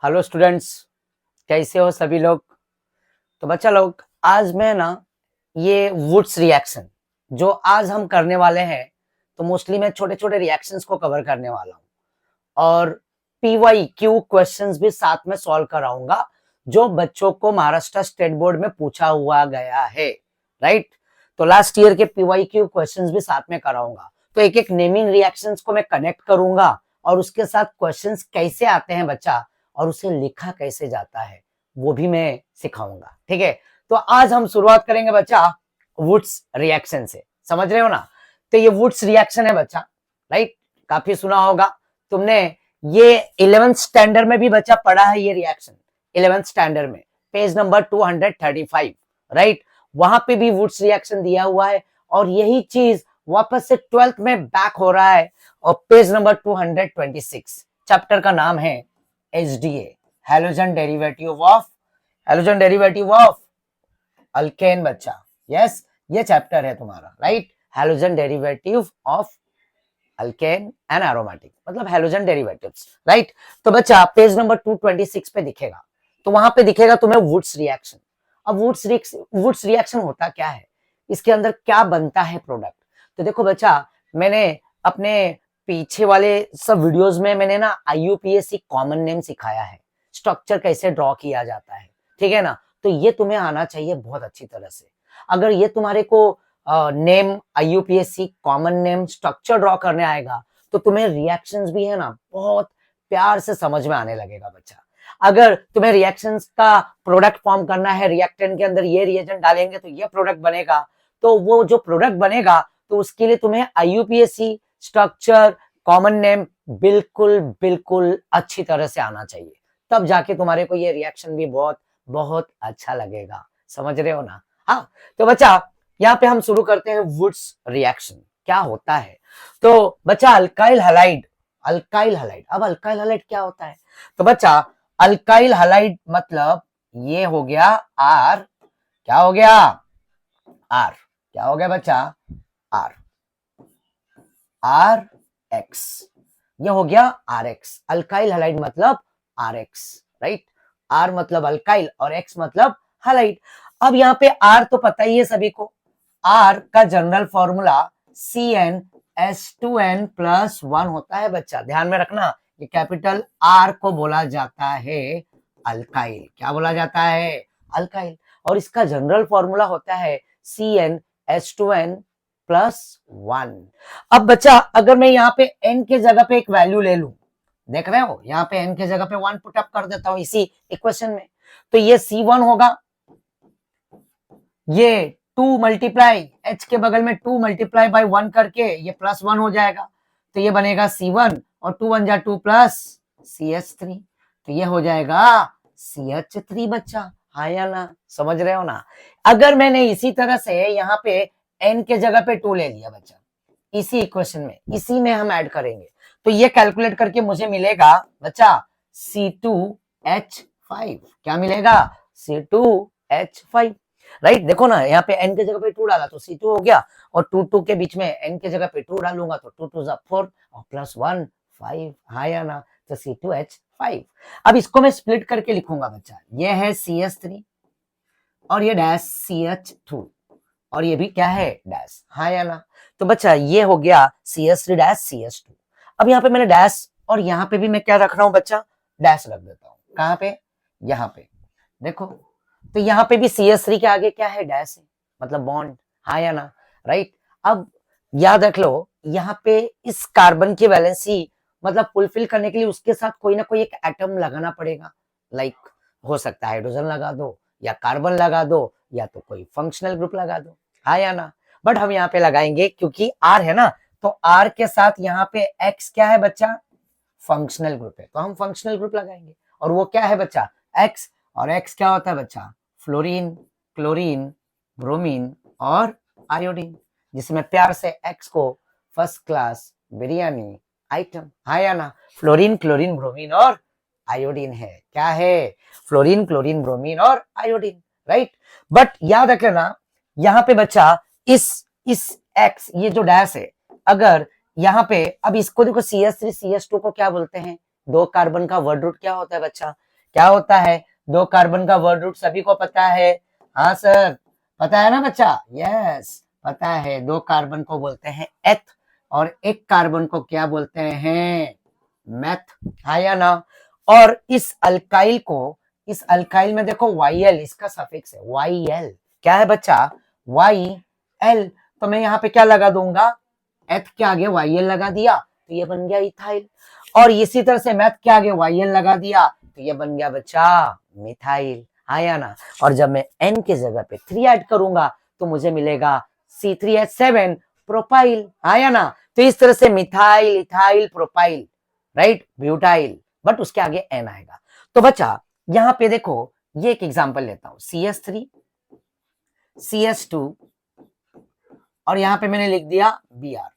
Hello students, कैसे हो सभी लोग। तो बच्चा लोग, आज मैं ना ये वुड्स रिएक्शन जो आज हम करने वाले हैं, तो मोस्टली मैं छोटे छोटे रिएक्शंस को कवर करने वाला हूँ और पीवाई क्यू क्वेश्चंस भी साथ में सॉल्व कराऊंगा जो बच्चों को महाराष्ट्र स्टेट बोर्ड में पूछा हुआ गया है। राइट। तो लास्ट ईयर के पीवाई क्यू क्वेश्चंस भी साथ में कराऊंगा। तो एक एक नेमिंग रिएक्शंस को मैं कनेक्ट करूंगा और उसके साथ क्वेश्चंस कैसे आते हैं बच्चा और उसे लिखा कैसे जाता है वो भी मैं सिखाऊंगा। ठीक है। तो आज हम शुरुआत करेंगे बच्चा वुड्स रिएक्शन से। समझ रहे हो ना। तो ये वुड्स रिएक्शन है बच्चा। राइट। काफी सुना होगा तुमने। ये 11th स्टैंडर्ड में भी बच्चा पढ़ा है ये रिएक्शन। 11th स्टैंडर्ड में पेज नंबर 235। राइट। वहां पे भी वुड्स रिएक्शन दिया हुआ है और यही चीज वापस से 12th में बैक हो रहा है और पेज नंबर 226। चैप्टर का नाम है HDA, halogen derivative of alkane बच्चा। यस, ये चैप्टर है तुम्हारा। Right. Halogen derivative of alkane and aromatic, मतलब हेलोजन डेरिवेटिव्स। राइट। तो बच्चा पेज नंबर 226 पे दिखेगा, तो वहां पे दिखेगा तुम्हें वुड्स रिएक्शन। अब वुड्स रिएक्शन होता क्या है, इसके अंदर क्या बनता है प्रोडक्ट। तो देखो बच्चा, मैंने अपने पीछे वाले सब वीडियोस में मैंने ना IUPAC कॉमन नेम सिखाया है, स्ट्रक्चर कैसे ड्रॉ किया जाता है। ठीक है ना। तो ये तुम्हें आना चाहिए बहुत अच्छी तरह से। अगर ये तुम्हारे को name IUPAC common name structure draw करने आएगा तो तुम्हें रिएक्शंस भी है ना बहुत प्यार से समझ में आने लगेगा बच्चा। अगर तुम्हें रिएक्शंस का प्रोडक्ट फॉर्म करना है, रिएक्टेंट के अंदर ये रिएजेंट डालेंगे तो ये प्रोडक्ट बनेगा, तो वो जो प्रोडक्ट बनेगा तो उसके लिए तुम्हें IUPAC स्ट्रक्चर कॉमन नेम बिल्कुल बिल्कुल अच्छी तरह से आना चाहिए, तब जाके तुम्हारे को ये रिएक्शन भी बहुत बहुत अच्छा लगेगा। समझ रहे हो ना। हाँ। तो बच्चा यहाँ पे हम शुरू करते हैं वुड्स रिएक्शन क्या होता है। तो बच्चा अल्काइल हलाइड, अब अल्काइल हलाइड क्या होता है। तो बच्चा अल्काइल हलाइड मतलब ये हो गया आर। क्या हो गया आर, क्या हो गया बच्चा आर, आर एक्स, ये हो गया आर एक्स। अल्काइल हलाइड मतलब आर एक्स। राइट। आर मतलब अल्काइल और एक्स मतलब हलाइड। अब यहाँ पे आर तो पता ही है सभी को, आर का जनरल फॉर्मूला CnH2n+1 होता है बच्चा। ध्यान में रखना, ये कैपिटल आर को बोला जाता है अल्काइल। क्या बोला जाता है अल्काइल। और इसका जनरल फॉर्मूला होता है CnH2n+1। अब बच्चा अगर मैं यहाँ पे n के जगह पे एक वैल्यू ले लू, देख रहे हो यहाँ पे n के जगह पे 1 पुट अप कर देता हूं इसी इक्वेशन में, तो ये C1 होगा, ये 2 मल्टीप्लाई h के बगल में 2 मल्टीप्लाई बाय 1 करके ये +1 हो जाएगा, तो ये बनेगा C1 और 2 1 जा 2 प्लस CH3, तो ये हो जाएगा CH3 बच्चा। हाँ या ना, समझ रहे हो ना। अगर मैंने इसी तरह से यहाँ पे n के जगह पे 2 ले लिया बच्चा, इसी इक्वेशन में इसी में हम ऐड करेंगे, तो ये कैलकुलेट करके मुझे मिलेगा बच्चा C2H5। क्या मिलेगा C2H5। राइट। देखो ना यहाँ पे n के जगह पे 2 डाला तो C2 हो गया और 2 2 के बीच में n के जगह पे 2 डालूंगा तो 2 2 4 और +1 5। हाँ या ना, तो C2H5। अब इसको मैं स्प्लिट करके लिखूंगा बच्चा, ये है CH3 और ये डैश CH2 और ये भी क्या है डैश। हाँ या ना। तो बच्चा ये हो गया CH3 डैश CH2। अब यहाँ पे मैंने डैश और यहाँ पे भी मैं क्या रख रहा हूँ बच्चा, डैश रख देता हूँ। कहाँ पे, यहाँ पे देखो, तो यहाँ पे भी CH3 के आगे क्या है डैश है, मतलब बॉन्ड। हाँ या ना। राइट। अब याद रख लो, यहाँ पे इस कार्बन की वैलेंसी मतलब फुलफिल करने के लिए उसके साथ कोई ना कोई एक एटम लगाना पड़ेगा। लाइक हो सकता है हाइड्रोजन लगा दो या कार्बन लगा दो या तो कोई फंक्शनल ग्रुप लगा दो। हाँ या ना। बट हम यहाँ पे लगाएंगे क्योंकि R है ना, तो R के साथ यहाँ पे X क्या है बच्चा, फंक्शनल ग्रुप है, तो हम फंक्शनल ग्रुप लगाएंगे। और वो क्या है बच्चा X, और X क्या होता है बच्चा फ्लोरीन, क्लोरीन, ब्रोमीन और आयोडीन, जिसमें प्यार से X को फर्स्ट क्लास बिरयानी आइटम। हाँ या ना। फ्लोरीन, क्लोरीन, ब्रोमीन और आयोडीन है। क्या है, फ्लोरीन, क्लोरीन, ब्रोमीन और आयोडीन। राइट। बट याद रखना यहाँ पे बच्चा इस X, ये जो डैश है, अगर यहाँ पे अब इसको देखो CH3 CH2 को क्या बोलते हैं, 2 कार्बन का वर्ड रूट क्या होता है बच्चा क्या होता है? दो कार्बन का वर्ड रूट सभी को पता है? हाँ सर, पता है ना बच्चा? यस, पता है। दो कार्बन को बोलते हैं एथ और एक कार्बन को क्या बोलते हैं? मैथ। हाँ या ना? और इस अल्काइल में देखो YL इसका सफिक्स है, YL क्या है बच्चा? YL। तो मैं यहाँ पे क्या लगा दूंगा? एथ के आगे YL लगा दिया तो ये बन गया इथाइल, और इसी तरह से मैथ के आगे YL लगा दिया तो ये बन गया बच्चा मिथाइल। आया ना? और जब मैं N की जगह पे 3 ऐड करूंगा तो मुझे मिलेगा C3H7 प्रोपाइल। आया ना? तो इस तरह से methyl, ethyl, propyl, right, butyl, but उसके आगे N आएगा। तो बच्चा यहाँ पे देखो, ये एक एग्जांपल लेता हूं, CH3, CH2 और यहाँ पे मैंने लिख दिया Br।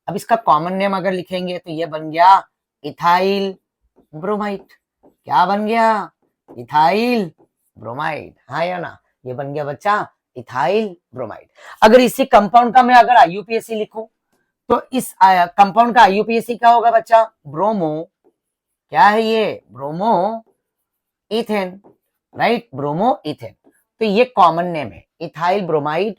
अब इसका कॉमन नेम अगर लिखेंगे तो ये बन गया इथाइल ब्रोमाइड। क्या बन गया? Ethyl bromide. हाँ या ना? ये बन गया बच्चा इथाइल ब्रोमाइड। अगर इसी कंपाउंड का मैं अगर IUPAC लिखूं तो इस कंपाउंड का IUPAC क्या होगा बच्चा? ब्रोमो, क्या है ये? Bromo ethane, right, bromo ethane. तो ये कॉमन नेम है इथाइल ब्रोमाइड।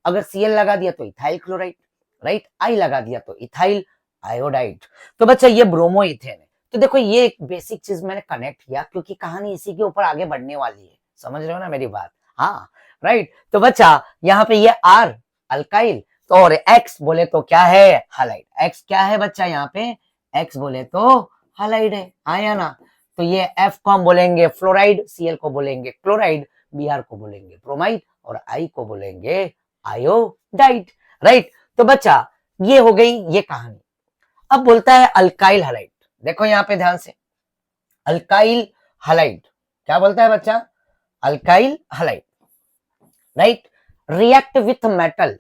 अगर Cl लगा दिया तो इथाइल क्लोराइड, राइट, I लगा दिया तो इथाइल आयोडाइड। तो बच्चा ये ब्रोमो इथेन है। तो देखो ये एक बेसिक चीज मैंने कनेक्ट किया क्योंकि कहानी इसी के ऊपर आगे बढ़ने वाली है। समझ रहे हो ना मेरी बात? हाँ, राइट। तो बच्चा यहाँ पे ये R अल्काइल, तो और X बोले तो क्या है? हालाइड। X क्या है बच्चा? यहाँ पे X बोले तो हालाइड है। आया ना? तो ये F को हम बोलेंगे फ्लोराइड, Cl को बोलेंगे क्लोराइड, Br को बोलेंगे ब्रोमाइड और I को बोलेंगे आयोडाइड, राइट। तो बच्चा ये हो गई ये कहानी। अब बोलता है अल्काइल हलाइड। देखो यहाँ पे ध्यान से, अल्काइल हलाइड क्या बोलता है बच्चा? Alkyl halide, right, react with metal,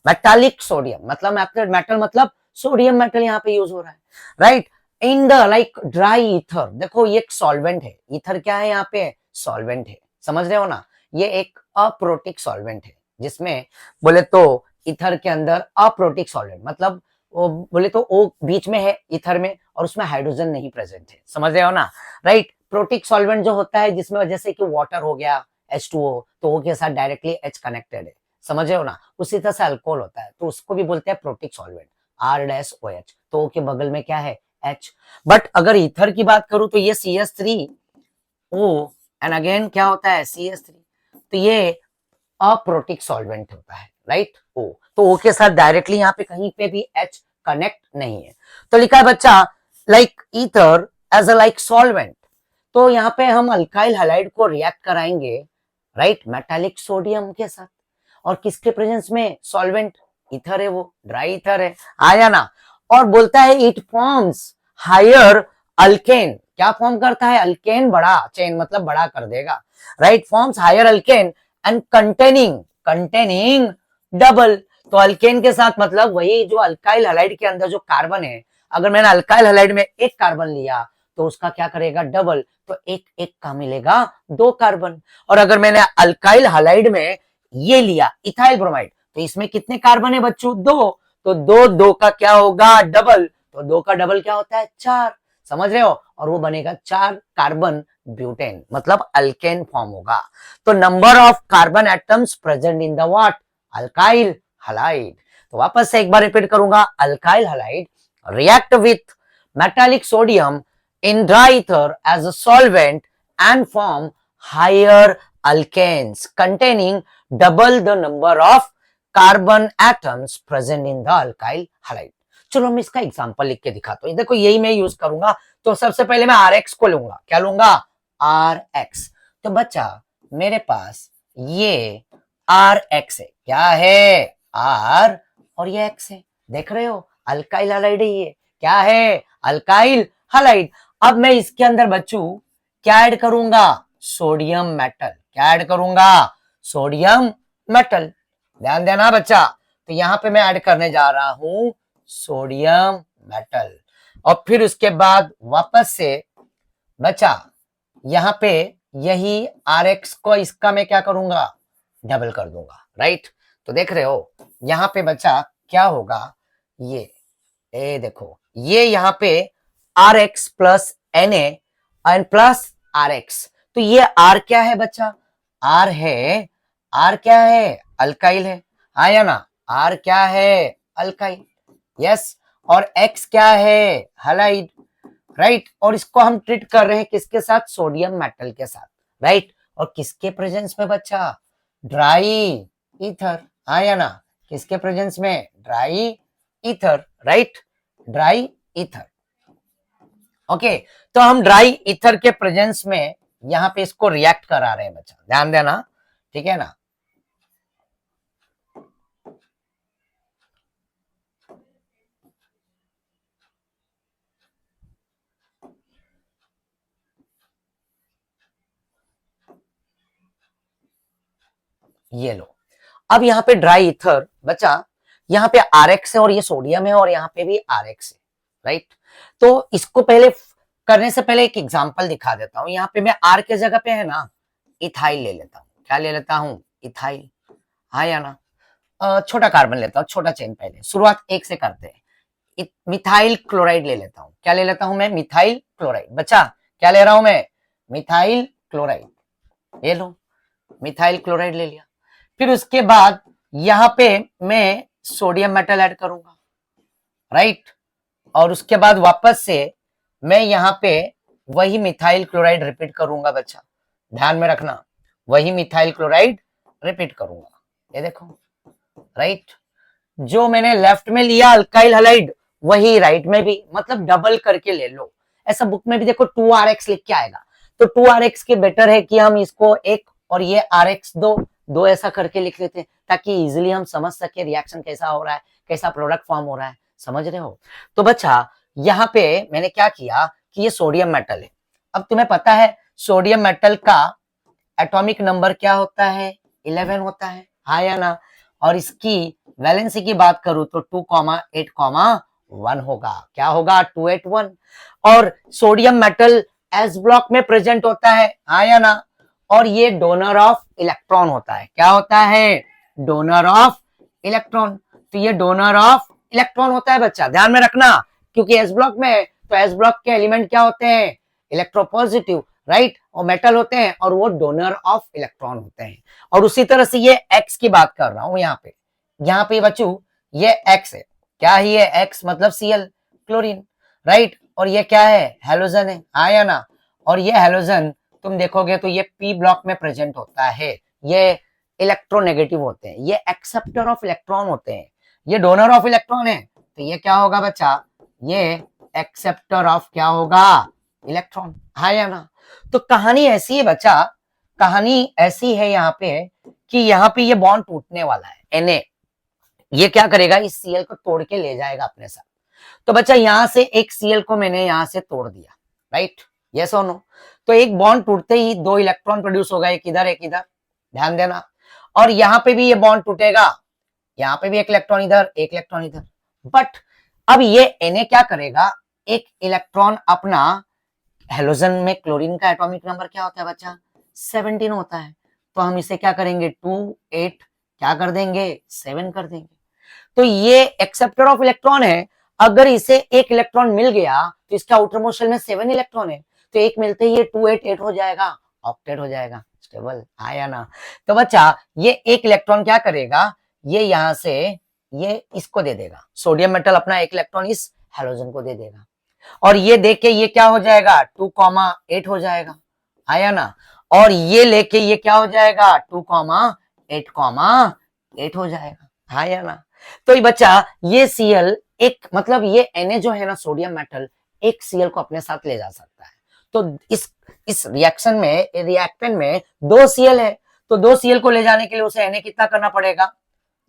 metallic sodium, मतलब मेटल मतलब सोडियम मेटल यहाँ पे यूज हो रहा है, right, in the like dry ether. देखो ये एक सॉल्वेंट है, ईथर क्या है यहाँ पे? सॉल्वेंट है, समझ रहे हो ना? ये एक अप्रोटिक सॉल्वेंट है जिसमें बोले तो ईथर के अंदर अप्रोटिक सॉल्वेंट मतलब वो बोले तो वो बीच में है ईथर में और उसमें हाइड्रोजन नहीं प्रेजेंट है, समझ रहे हो ना? राइट। प्रोटिक सॉल्वेंट जो होता है जिसमें जैसे कि वाटर हो गया H2O, तो वो के साथ डायरेक्टली H कनेक्टेड है, समझ रहे हो ना? उसी तरह से अल्कोहल होता है तो उसको भी बोलते हैं प्रोटिक सॉल्वेंट, R-OH, तो O के बगल में क्या है? H। बट अगर ईथर की बात करूं तो ये CH3O एंड अगेन क्या होता है? CH3। तो ये अप्रोटिक सॉल्वेंट होता है, राइट, O। तो O के साथ डायरेक्टली यहाँ पे कहीं पे भी H कनेक्ट नहीं है। तो लिखा है बच्चा like ether as a like solvent. तो यहाँ पे हम अल्काइल हैलाइड को रिएक्ट कराएंगे, राइट, मेटालिक सोडियम के साथ, और किसके प्रेजेंस में? सॉल्वेंट ईथर है, वो ड्राई ईथर है। आया ना? और बोलता है इट फॉर्म्स हायर अल्केन। क्या फॉर्म करता है? अल्केन, बड़ा चेन मतलब बड़ा कर देगा, right, forms higher alkane and containing double. तो अल्केन के साथ मतलब वही जो अल्काइल हैलाइड के अंदर जो कार्बन है, अगर मैंने अल्काइल हैलाइड में एक कार्बन लिया तो उसका क्या करेगा? डबल। तो एक एक का मिलेगा दो कार्बन। और अगर मैंने अल्काइल हैलाइड में ये लिया इथाइल ब्रोमाइड तो इसमें कितने कार्बन है बच्चों? दो। तो दो दो का क्या होगा? डबल। तो दो का डबल क्या होता है? चार, समझ रहे हो? और वो बनेगा 4 कार्बन ब्यूटेन, मतलब अल्केन फॉर्म होगा। तो number of carbon atoms present in the what? Alkyl halide. तो वापस से एक बार रिपीट करूंगा, alkyl halide react with metallic sodium in dry ether as a solvent and form higher alkanes containing double the number of carbon atoms present in the alkyl halide। चलो मैं इसका example लिख के दिखाता हूँ। देखो यही मैं यूज करूंगा। तो सबसे पहले मैं RX को लूंगा। क्या लूंगा? RX। तो बच्चा मेरे पास ये RX है। क्या है? R और ये X है। देख रहे हो? अल्काइल हैलाइड है ये। क्या है? Alkyl halide. अब मैं इसके अंदर बच्चों क्या ऐड करूंगा? Sodium metal. क्या ऐड करूंगा? Sodium metal. ध्यान देना बच्चा। तो यहां पे मैं ऐड करने जा रहा हूं सोडियम मेटल। और फिर उसके बाद वापस से बच्चा यहां पे यही RX को इसका मैं क्या करूंगा? डबल कर दूंगा, राइट। तो देख रहे हो यहां पे बच्चा क्या होगा? ये देखो ये यहां पे RX plus Na and plus R X. तो ये आर क्या है बच्चा, आर है, आर क्या है, अल्काइल है, हाँ या ना, आर क्या है, अल्काइल, यस। और एक्स क्या है, हैलाइड, राइट। और इसको हम ट्रीट कर रहे हैं किसके साथ, सोडियम मेटल के साथ, राइट। और किसके प्रेजेंस में बच्चा, ड्राई ईथर, हाँ या ना, किसके प्रेजेंस में, dry ether, right, dry ether. Okay, तो हम ड्राई ईथर के प्रेजेंस में यहां पे इसको रिएक्ट करा रहे हैं बच्चा, ध्यान देना, ठीक है ना। ये लो, अब यहाँ पे ड्राई ईथर बचा, यहाँ पे आर एक्स है और ये सोडियम है और यहाँ पे भी आर एक्स है, राइट। तो इसको पहले करने से पहले एक एग्जांपल दिखा देता हूं। यहाँ पे मैं आर के जगह पे है ना इथाइल ले लेता हूँ, क्या ले लेता हूँ, इथाइल, हाँ या ना। छोटा कार्बन लेता हूँ, छोटा चेन, पहले शुरुआत एक से करते हैं। मिथाइल क्लोराइड ले लेता हूँ, क्या ले लेता हूं मैं, मिथाइल क्लोराइड, बच्चा क्या ले रहा हूं मैं, मिथाइल क्लोराइड, ये लो, मिथाइल क्लोराइड ले लिया। फिर उसके बाद यहां पे मैं सोडियम मेटल ऐड करूंगा, राइट। और उसके बाद वापस से मैं यहां पे वही मिथाइल क्लोराइड रिपीट करूंगा बच्चा, ध्यान में रखना, वही मिथाइल क्लोराइड रिपीट करूंगा, ये देखो, राइट। जो मैंने लेफ्ट में लिया अल्काइल हैलाइड, वही राइट में भी, मतलब डबल करके ले लो। ऐसा बुक में भी देखो 2RX लिख के आएगा, तो 2RX के बेटर है कि हम इसको एक और ये RX दो, दो ऐसा करके लिख लेते हैं, ताकि इजिली हम समझ सके रिएक्शन कैसा हो रहा है, कैसा प्रोडक्ट फॉर्म हो रहा है, समझ रहे हो। तो बच्चा यहाँ पे मैंने क्या किया कि ये सोडियम मेटल है। अब तुम्हें पता है सोडियम मेटल का एटॉमिक नंबर क्या होता है, 11 होता है, हाँ या ना। और इसकी वैलेंसी की बात करूं तो 2,8,1 होगा, क्या होगा, 281। और सोडियम मेटल एस ब्लॉक में प्रेजेंट होता है, हाँ या ना। और ये डोनर ऑफ इलेक्ट्रॉन होता है, क्या होता है, डोनर ऑफ इलेक्ट्रॉन। तो ये डोनर ऑफ इलेक्ट्रॉन होता है बच्चा, ध्यान में रखना, क्योंकि एस ब्लॉक में है, तो एस ब्लॉक के एलिमेंट क्या होते हैं, इलेक्ट्रोपॉजिटिव, राइट, और मेटल होते हैं और वो डोनर ऑफ इलेक्ट्रॉन होते हैं। और उसी तरह से ये एक्स की बात कर रहा हूं यहाँ पे बच्चों, ये एक्स है, क्या ही है, एक्स मतलब Cl, क्लोरीन, राइट। और ये क्या है, हेलोजन है, हाँ या ना। और ये हेलोजन तुम देखोगे तो ये पी ब्लॉक में प्रेजेंट होता है, ये इलेक्ट्रोनेगेटिव होते हैं, ये एक्सेप्टर ऑफ इलेक्ट्रॉन होते हैं, ये डोनर ऑफ इलेक्ट्रॉन है, तो ये क्या होगा बच्चा, ये एक्सेप्टर ऑफ क्या होगा, इलेक्ट्रॉन, हाँ या ना। तो कहानी ऐसी है बच्चा, कहानी ऐसी है यहाँ पे कि यहाँ पे ये बॉन्ड टूटने वाला है, Na ये क्या करेगा, इस Cl को तोड़ के ले जाएगा अपने साथ। तो बच्चा यहां से एक Cl को मैंने यहां से तोड़ दिया, राइट, यस और नो। तो एक बॉन्ड टूटते ही दो इलेक्ट्रॉन प्रोड्यूस होगा, एक इधर एक इधर, ध्यान देना। और यहाँ पे भी ये बॉन्ड टूटेगा, यहाँ पे भी एक इलेक्ट्रॉन इधर, एक इलेक्ट्रॉन इधर। बट अब ये Na क्या करेगा, एक इलेक्ट्रॉन अपना, हेलोजन में क्लोरीन का एटॉमिक नंबर क्या होता है बच्चा, 17 होता है, तो हम इसे क्या करेंगे, 2 8 क्या कर देंगे, 7 कर देंगे। तो ये एक्सेप्टर ऑफ इलेक्ट्रॉन है, अगर इसे एक इलेक्ट्रॉन मिल गया तो इसका आउटर मोस्ट शेल में 7 इलेक्ट्रॉन है, तो एक मिलते ही ये 288 हो जाएगा, ऑक्टेट हो जाएगा, स्टेबल, हाँ या ना। तो बच्चा ये एक इलेक्ट्रॉन क्या करेगा, ये यहां से ये इसको दे देगा, सोडियम मेटल अपना एक इलेक्ट्रॉन इस हेलोजन को दे देगा, और ये देख के ये क्या हो जाएगा, 2,8 हो जाएगा, हाँ या ना। और ये लेके ये क्या हो जाएगा, 2,8,8 हो जाएगा, हाँ या ना। तो ये बच्चा ये Cl एक, मतलब ये Na जो है ना, सोडियम मेटल एक Cl को अपने साथ ले जा सकता है। तो इस रिएक्शन में, रिएक्टेंट में 2 Cl है, तो 2 Cl को ले जाने के लिए उसे Na कितना करना पड़ेगा,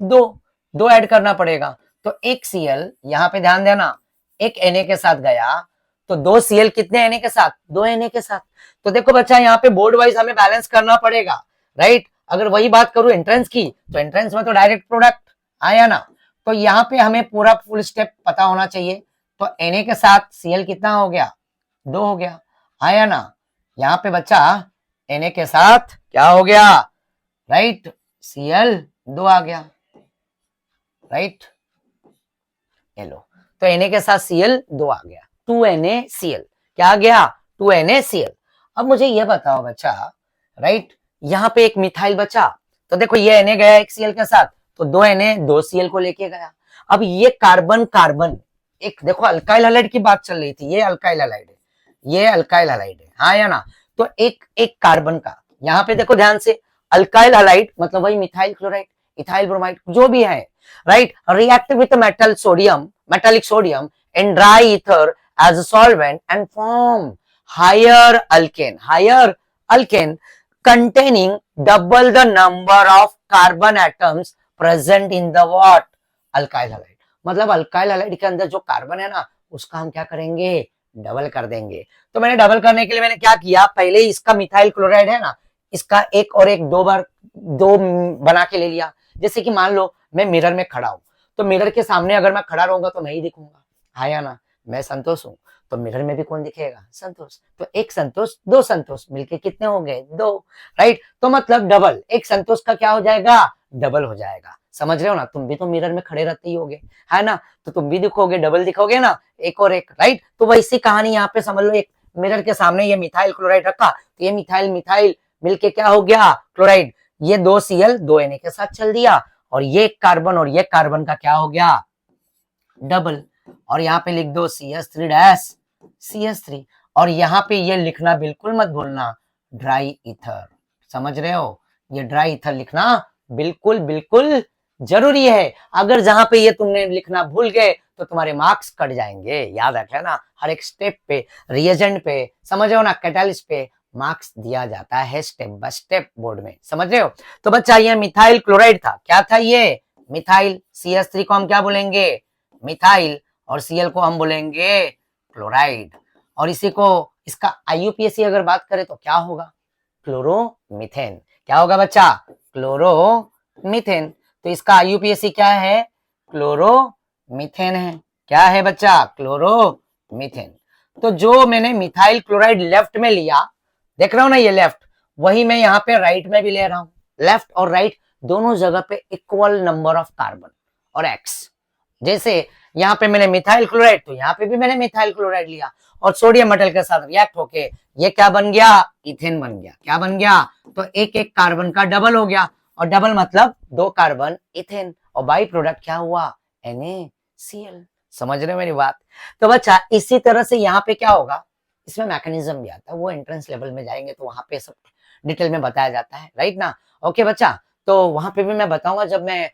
2 ऐड करना पड़ेगा। तो एक Cl यहाँ पे ध्यान देना, एक Na के साथ गया, तो 2 Cl कितने Na के साथ, 2 Na के साथ। तो देखो बच्चा यहाँ पे बोर्ड वाइज हमें बैलेंस करना पड़ेगा, राइट। अगर वही बात करूं एंट्रेंस की, तो एंट्रेंस में तो डायरेक्ट प्रोडक्ट, आया ना। तो यहाँ पे हमें पूरा फुल स्टेप पता होना चाहिए। तो Na के साथ Cl कितना हो गया, 2 हो गया, आया ना। यहाँ पे बच्चा Na के साथ क्या हो गया, राइट, Cl 2 आ गया, राइट, ये लो। तो Na के साथ Cl 2 आ गया, 2NaCl क्या आ गया, 2NaCl। अब मुझे ये बताओ बच्चा, राइट, यहाँ पे एक मिथाइल बचा, तो देखो ये Na गया एक Cl के साथ, तो दो Na दो Cl को लेके गया। अब ये कार्बन कार्बन, एक देखो अल्काइल हैलाइड की बात चल रही थी, ये अल्काइल हैलाइड है, ये अल्काइल हैलाइड है, हाँ या ना? तो एक एक कार्बन का, यहाँ पे देखो ध्यान से, अल्काइल हैलाइड मतलब वही मिथाइल क्लोराइड, इथाइल ब्रोमाइड जो भी है, right, react with metal sodium, metallic sodium in dry ether as a solvent and form higher alkane containing double the number of carbon atoms present in the what? Alkyl halide। मतलब alkyl halide के अंदर जो carbon है ना, उसका हम क्या करेंगे? डबल कर देंगे। तो मैंने डबल करने के लिए मैंने क्या किया, पहले ही इसका मिथाइल क्लोराइड है ना, इसका एक और एक दो बार दो बना के ले लिया। जैसे कि मान लो मैं मिरर में खड़ा हूं, तो मिरर के सामने अगर मैं खड़ा रहूंगा तो मैं ही दिखूंगा, हाँ या ना? मैं संतोष हूं, तो मिरर में भी कौन दिखेगा? संतोष। तो एक संतोष दो संतोष मिलके कितने हो गए? दो, राइट। तो मतलब डबल, एक संतोष का क्या हो जाएगा? डबल हो जाएगा। समझ रहे हो ना? तुम भी तो मिरर में खड़े रहते ही होगे, है ना? तो तुम भी दिखोगे, डबल दिखोगे ना, एक और एक, राइट। तो वैसी कहानी यहाँ पे समझ लो, एक मिरर के सामने ये मिथाइल क्लोराइड रखा, तो ये मिथाइल मिथाइल मिलके क्या हो गया? क्लोराइड। ये दो Cl दो Na के साथ चल दिया, और ये कार्बन और ये कार्बन का क्या हो गया? डबल। और यहाँ पे लिख दो CH3 डैश CH3, और यहाँ पे ये लिखना बिल्कुल मत भूलना, ड्राई ईथर। समझ रहे हो? ये ड्राई ईथर लिखना बिल्कुल बिल्कुल जरूरी है। अगर जहां पे ये तुमने लिखना भूल गए तो तुम्हारे मार्क्स कट जाएंगे। याद रखना, हर एक स्टेप पे, रिएजेंट पे, समझ रहे हो ना, कैटालिस्ट पे मार्क्स दिया जाता है स्टेप बाय स्टेप बोर्ड में। समझ रहे हो? तो बच्चा ये मिथाइल क्लोराइड था। क्या था ये? मिथाइल। CH3 को हम क्या बोलेंगे? मिथाइल। और Cl को हम बोलेंगे क्लोराइड। और इसी को, इसका IUPAC अगर बात करें तो क्या होगा? क्लोरोमीथेन। क्या होगा बच्चा? क्लोरोमीथेन। तो इसका IUPAC क्या है? क्लोरोमीथेन है। क्या है बच्चा? क्लोरोमीथेन। तो जो मैंने मिथाइल क्लोराइड लेफ्ट में लिया, देख रहा हूं ना ये लेफ्ट, वही मैं यहाँ पे राइट में भी ले रहा हूं। लेफ्ट और राइट दोनों जगह पे इक्वल नंबर ऑफ कार्बन और एक्स। जैसे यहाँ पे मैंने मिथाइल क्लोराइड, तो यहाँ पे भी मैंने मिथाइल क्लोराइड लिया, और सोडियम मेटल के साथ रिएक्ट होके ये क्या बन गया? इथेन बन गया। क्या बन गया? तो एक एक कार्बन का डबल हो गया, और डबल मतलब दो कार्बन इथेन, और बाई प्रोडक्ट क्या हुआ? NaCl। समझ रहे हो मेरी बात? तो बच्चा इसी तरह से यहाँ पे क्या होगा, इसमें मैकेनिज्म भी आता है, वो एंट्रेंस लेवल में जाएंगे तो वहां पे सब डिटेल में बताया जाता है, राइट ना? ओके बच्चा, तो वहां पे भी मैं बताऊंगा जब मैं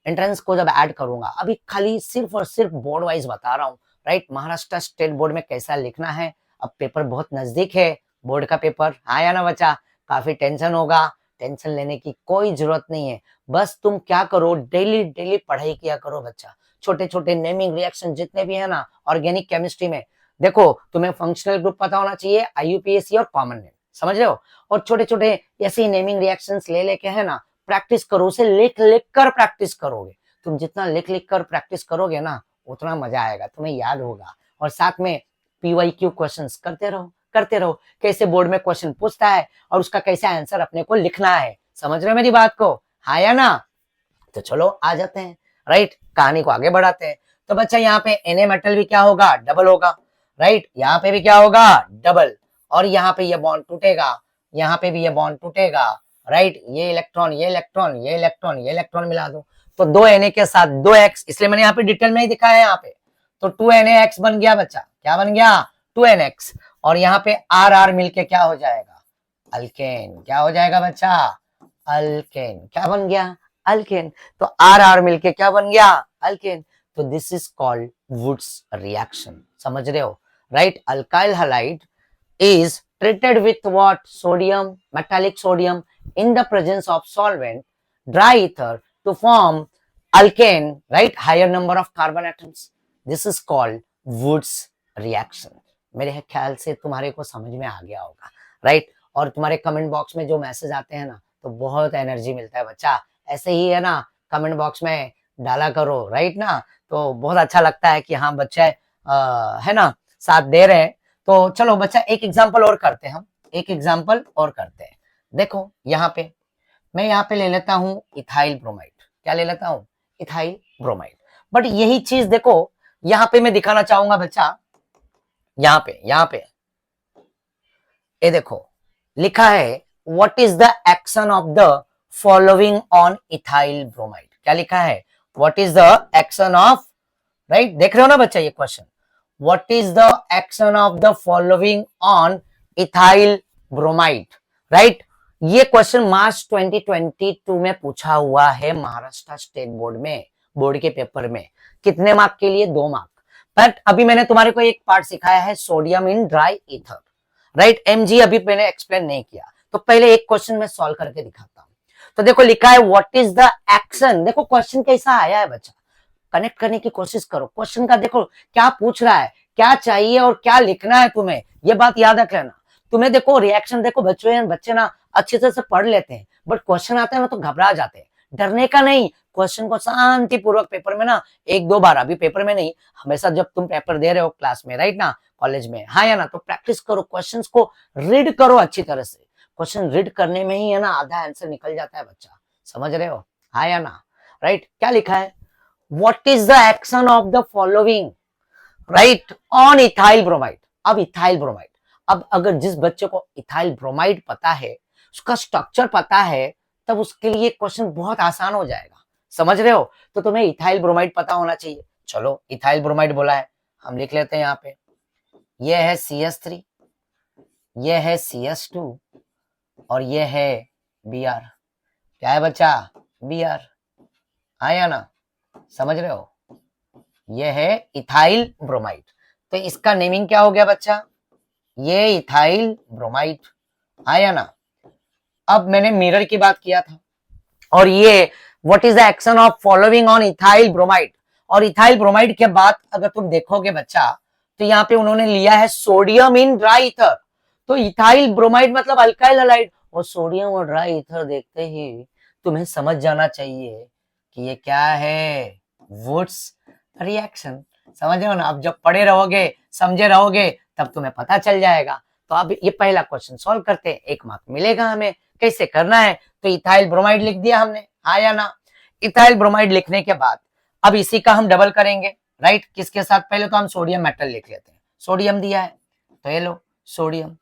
एंट्रेंस को जब ऐड करूंगा। अभी खाली सिर्फ और सिर्फ बोर्ड वाइज बता रहा हूँ, राइट। महाराष्ट्र स्टेट बोर्ड में कैसा लिखना है, अब पेपर बहुत नजदीक है, बोर्ड का पेपर, हाँ या ना बच्चा? काफी टेंशन होगा, टेंशन लेने की कोई जरूरत नहीं है। बस तुम क्या करो, डेली डेली पढ़ाई किया करो बच्चा। छोटे छोटे नेमिंग रिएक्शन जितने भी है ना ऑर्गेनिक केमिस्ट्री में, देखो तुम्हें फंक्शनल ग्रुप पता होना चाहिए, IUPAC और कॉमन नेम, समझ रहे हो? और छोटे छोटे ऐसे नेमिंग रिएक्शंस ले लेके है ना प्रैक्टिस करो, उसे लिख लिख कर प्रैक्टिस करोगे। तुम जितना लिख लिख कर प्रैक्टिस करोगे ना, उतना मजा आएगा, तुम्हें याद होगा। और साथ में PYQ क्वेश्चंस करते रहो, करते रहो, कैसे बोर्ड में क्वेश्चन पूछता है और उसका कैसे आंसर अपने को लिखना है। समझ रहे हो मेरी बात को, हाँ या ना? तो चलो आ जाते हैं, राइट, कहानी को आगे बढ़ाते हैं। तो बच्चा यहाँ पे Na मेटल भी क्या होगा? डबल होगा, राइट। यहाँ पे भी क्या होगा? डबल। और यहाँ पे ये बॉन्ड टूटेगा, यहाँ पे भी ये बॉन्ड टूटेगा, राइट। ये इलेक्ट्रॉन ये इलेक्ट्रॉन ये इलेक्ट्रॉन ये इलेक्ट्रॉन मिला दो, तो दो Na के साथ दो X, इसलिए मैंने यहाँ पे डिटेल में ही दिखाया है यहाँ पे। तो 2NaX बन गया बच्चा। क्या बन गया? 2NX। और यहाँ पे R मिलके क्या हो जाएगा? अल्केन। क्या हो जाएगा बच्चा? अल्केन। क्या बन गया? अल्केन। तो R मिलके क्या बन गया? अल्केन। तो this is called Wurtz reaction. समझ रहे हो, right. Alkyl halide is treated with what? Sodium, metallic sodium in the presence of solvent, dry ether to form alkane, right? Higher number of carbon atoms. This is called Woods reaction. मेरे ख्याल से तुम्हारे को समझ में आ गया होगा, right. और तुम्हारे कमेंट बॉक्स में जो मैसेज आते हैं ना, तो बहुत एनर्जी मिलता है बच्चा। ऐसे ही है ना, कमेंट बॉक्स में डाला करो, राइट ना? तो बहुत अच्छा लगता है कि हाँ बच्चे है ना साथ दे रहे हैं। तो चलो बच्चा एक एग्जांपल और करते हैं, हम एक एग्जांपल और करते हैं। देखो यहाँ पे मैं यहाँ पे ले लेता हूँ इथाइल ब्रोमाइड। क्या ले लेता हूँ? Ethyl bromide. बट यही चीज देखो यहाँ पे मैं दिखाना चाहूंगा बच्चा, यहाँ पे ये देखो लिखा है what is the action of the following on ethyl bromide. क्या लिखा है? What is the action of, right, देख रहे हो ना बच्चा ये question, what is the action of the following on ethyl bromide, right. ये क्वेश्चन मार्च 2022 में पूछा हुआ है महाराष्ट्र स्टेट बोर्ड में, बोर्ड के पेपर में। कितने मार्क के लिए? 2 मार्क। बट अभी मैंने तुम्हारे को एक पार्ट सिखाया है sodium in dry ether, right. MG अभी मैंने एक्सप्लेन नहीं किया, तो पहले एक क्वेश्चन मैं सॉल्व करके दिखाता हूं। तो देखो लिखा है व्हाट इज द एक्शन, देखो क्वेश्चन कैसा आया है बच्चा, कनेक्ट करने की कोशिश करो। क्वेश्चन का देखो क्या पूछ रहा है, क्या चाहिए और क्या लिखना है तुम्हें, ये बात याद रख लेना। तुम्हें देखो रिएक्शन, देखो बच्चे ना अच्छे से पढ़ लेते हैं, बट क्वेश्चन आता है ना तो घबरा जाते हैं। डरने का नहीं, क्वेश्चन को शांति पूर्वक पेपर में ना 1-2 बार, अभी पेपर में नहीं, हमेशा जब तुम पेपर दे रहे हो क्लास में, राइट ना, कॉलेज में, हाँ या ना, तो प्रैक्टिस करो, क्वेश्चंस को रीड करो अच्छी तरह से। क्वेश्चन रीड करने में ही है ना आधा आंसर निकल जाता है बच्चा, समझ रहे हो, हाँ या ना, राइट। क्या लिखा है? What is the action of the following, right, on ethyl bromide. अब इथाइल ब्रोमाइड, अब अगर जिस बच्चे को इथाइल ब्रोमाइड पता है, उसका स्ट्रक्चर पता है, तब उसके लिए क्वेश्चन बहुत आसान हो जाएगा, समझ रहे हो। तो तुम्हें इथाइल ब्रोमाइड पता होना चाहिए। चलो इथाइल ब्रोमाइड बोला है, हम लिख लेते हैं यहाँ पे, ये है CH3, ये है CH2 और ये है Br। क्या है बच्चा? Br, आया ना, समझ रहे हो, ये है इथाइल ब्रोमाइड। तो इसका नेमिंग क्या हो गया बच्चा? ये इथाइल ब्रोमाइड, आया ना। अब मैंने मिरर की बात किया था, और ये what is the action of following on ethyl bromide, और इथाइल ब्रोमाइड के बाद अगर तुम देखोगे बच्चा, तो यहाँ पे उन्होंने लिया है सोडियम इन ड्राई ईथर। तो इथाइल ब्रोमाइड मतलब अल्काइल हैलाइड, और सोडियम और ड्राई ईथर देखते ही तुम्हें समझ जाना चाहिए कि ये क्या है, वुड्स रिएक्शन, समझ रहे हो ना। अब जब पढ़े रहोगे, समझे रहोगे, तब तुम्हें पता चल जाएगा। तो अब ये पहला क्वेश्चन सॉल्व करते हैं, 1 मार्क मिलेगा हमें। कैसे करना है? तो इथाइल ब्रोमाइड लिख दिया हमने, हाँ या ना। इथाइल ब्रोमाइड लिखने के बाद अब इसी का हम डबल करेंगे, राइट। किसके साथ? पहले तो हम सोडियम मेटल लिख लेते हैं, सोडियम दिया है तो ये लो सोडियम,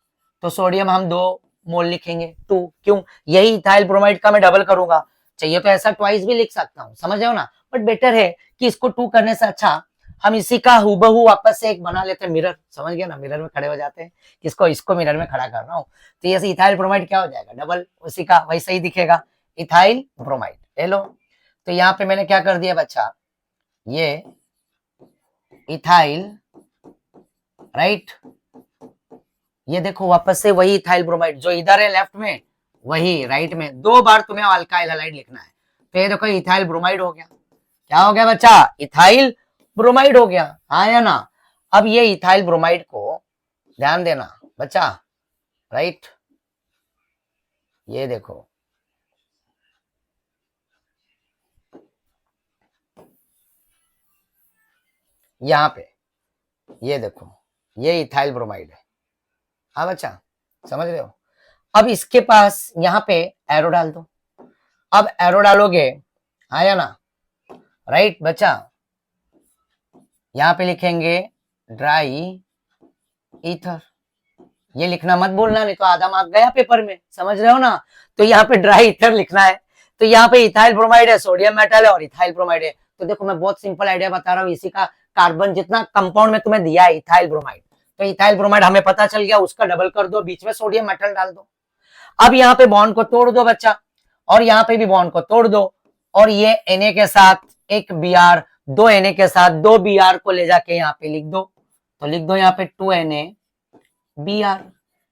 तो सोडियम हम 2 मोल लिखेंगे, 2, क्यों? यही इथाइल ब्रोमाइड का मैं डबल करूंगा, चाहिए तो ऐसा ट्वाइस भी लिख सकता हूँ, समझ रहे हो ना, बट बेटर है कि इसको 2 करने से अच्छा हम इसी का हूबहू वापस से एक बना लेते हैं, मिरर, समझ गया ना, मिरर में खड़े हो जाते हैं, किसको? इसको मिरर में खड़ा कर रहा हूँ। तो ये इथाइल ब्रोमाइड क्या हो जाएगा? डबल, उसी का वैसे ही दिखेगा, इथाइल ब्रोमाइड, ले लो। तो यहाँ पे मैंने क्या कर दिया बच्चा, ये इथाइल, राइट, ये देखो वापस से वही इथाइल ब्रोमाइड, जो इधर है लेफ्ट में, वही राइट में, 2 बार तुम्हें अल्काइल हैलाइड लिखना है। तो ये देखो इथाइल ब्रोमाइड हो गया। क्या हो गया बच्चा? इथाइल ब्रोमाइड हो गया, हाँ या ना। अब ये इथाइल ब्रोमाइड को ध्यान देना बच्चा, राइट, ये देखो, यहां पे ये देखो, ये इथाइल ब्रोमाइड है, हाँ बच्चा, समझ रहे हो। अब इसके पास यहाँ पे एरो डाल दो। अब एरो डालोगे, हाँ या ना, राइट बच्चा, यहां पे लिखेंगे ड्राई ईथर, ये लिखना मत भूलना, नहीं तो आधा मार्क गया पेपर में, समझ रहे हो ना। तो यहाँ पे ड्राई ईथर लिखना है। तो यहाँ पे इथाइल ब्रोमाइड है, सोडियम मेटल है और इथाइल ब्रोमाइड है। तो देखो मैं बहुत सिंपल आइडिया बता रहा हूँ, इसी का कार्बन जितना कंपाउंड में तुम्हें दिया है इथाइल ब्रोमाइड, तो इथाइल ब्रोमाइड हमें पता चल गया, उसका डबल कर दो, बीच में सोडियम मेटल डाल दो। अब यहाँ पे बॉन्ड को तोड़ दो बच्चा, और यहाँ पे भी बॉन्ड को तोड़ दो, और ये Na के साथ एक Br, 2 Na के साथ 2 Br को ले जाके यहाँ पे लिख दो। तो लिख दो यहाँ पे 2 Na Br,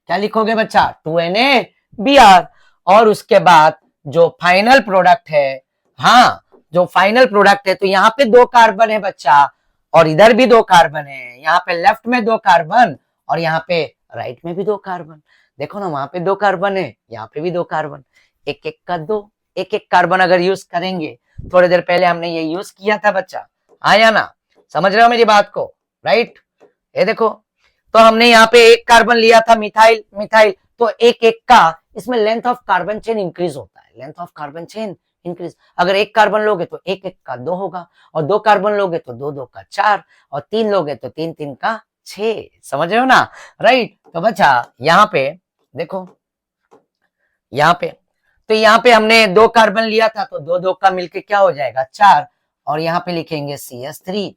क्या लिखोगे बच्चा? 2 Na Br। और उसके बाद जो फाइनल प्रोडक्ट है, हाँ जो फाइनल प्रोडक्ट है, तो यहाँ पे 2 कार्बन है बच्चा, और इधर भी 2 कार्बन है, यहाँ पे लेफ्ट में 2 कार्बन, और यहाँ पे राइट में भी 2 कार्बन। देखो ना, वहां पे 2 कार्बन है, यहाँ पे भी 2 कार्बन, एक एक का 2, एक एक कार्बन अगर यूज करेंगे, थोड़ी देर पहले हमने ये यूज किया था बच्चा, आया ना, समझ रहे हो मेरी बात को, राइट। ये देखो, तो हमने यहाँ पे 1 कार्बन लिया था, मिथाइल मिथाइल, तो एक एक का इसमें length of carbon chain increase होता है, length of carbon chain increase. अगर 1 कार्बन लोगे तो एक एक का 2 होगा, और 2 कार्बन लोगे तो 2 2 का 4, और 3 लोगे तो 3 3 का 6, समझ रहे हो ना, राइट। तो बच्चा यहाँ पे देखो यहाँ पे, तो यहाँ पे हमने 2 कार्बन लिया था, तो 2 का मिलके क्या हो जाएगा 4, और यहाँ पे लिखेंगे CH3,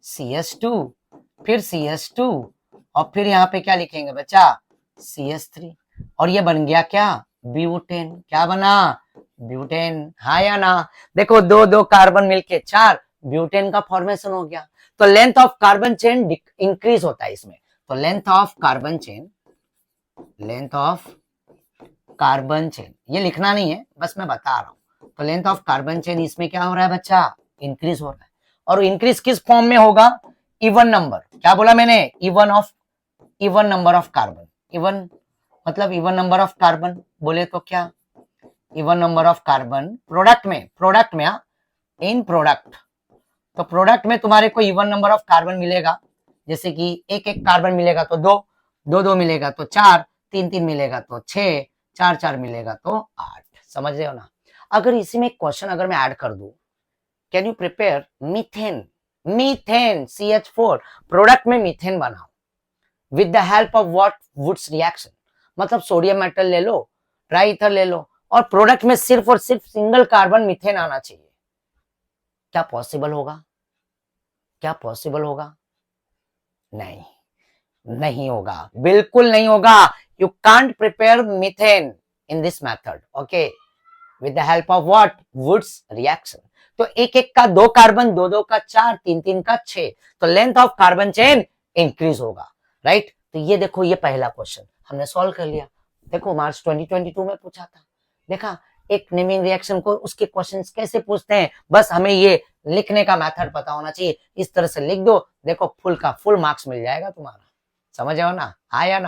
CH2, फिर CH2, और फिर यहाँ पे क्या लिखेंगे बच्चा CH3, और ये बन गया क्या ब्यूटेन। क्या बना ब्यूटेन, हाँ या ना। देखो 2 कार्बन मिलके 4, ब्यूटेन का फॉर्मेशन हो गया। तो length of carbon chain increase होता है इसमें। तो length of carbon chain, length of carbon chain, ये लिखना नहीं है, बस मैं बता रहा हूं। तो लेंथ ऑफ कार्बन चेन इसमें क्या हो रहा है बच्चा इंक्रीज हो रहा है। और इंक्रीज किस फॉर्म में होगा इवन नंबर। क्या बोला मैंने even number of carbon. Even मतलब इवन नंबर ऑफ कार्बन बोले तो क्या even number of carbon product में इन प्रोडक्ट। तो प्रोडक्ट में तुम्हारे को इवन नंबर ऑफ कार्बन मिलेगा, जैसे कि एक कार्बन मिलेगा तो 2 मिलेगा तो 4, 3 मिलेगा तो 6, 4 मिलेगा तो 8। समझ रहे हो ना। अगर इसी में क्वेश्चन अगर मैं ऐड कर दूं, can you prepare methane CH4, product में मीथेन बनाओ with the help of what Wurtz reaction. मतलब सोडियम मेटल ले लो, ट्राई ईथर ले लो, और प्रोडक्ट में सिर्फ और सिर्फ सिंगल कार्बन मीथेन आना चाहिए। क्या पॉसिबल होगा? क्या पॉसिबल होगा? नहीं, नहीं होगा, बिल्कुल नहीं होगा। You can't prepare methane in this method, okay, with the help of what Wurtz reaction. तो एक का 2 कार्बन, 2 का 4, 3 का 6, तो length of carbon chain increase होगा, राइट। तो ये देखो, ये पहला क्वेश्चन हमने सॉल्व कर लिया। देखो मार्च 2022 में पूछा था। देखा एक नेमिंग रिएक्शन को उसके क्वेश्चंस कैसे पूछते हैं, बस हमें ये लिखने का मेथड पता होना चाहिए। इस तरह से लिख दो, देखो फुल का फुल मार्क्स मिल जाएगा तुम्हारा। समझ आओ ना, आया ना।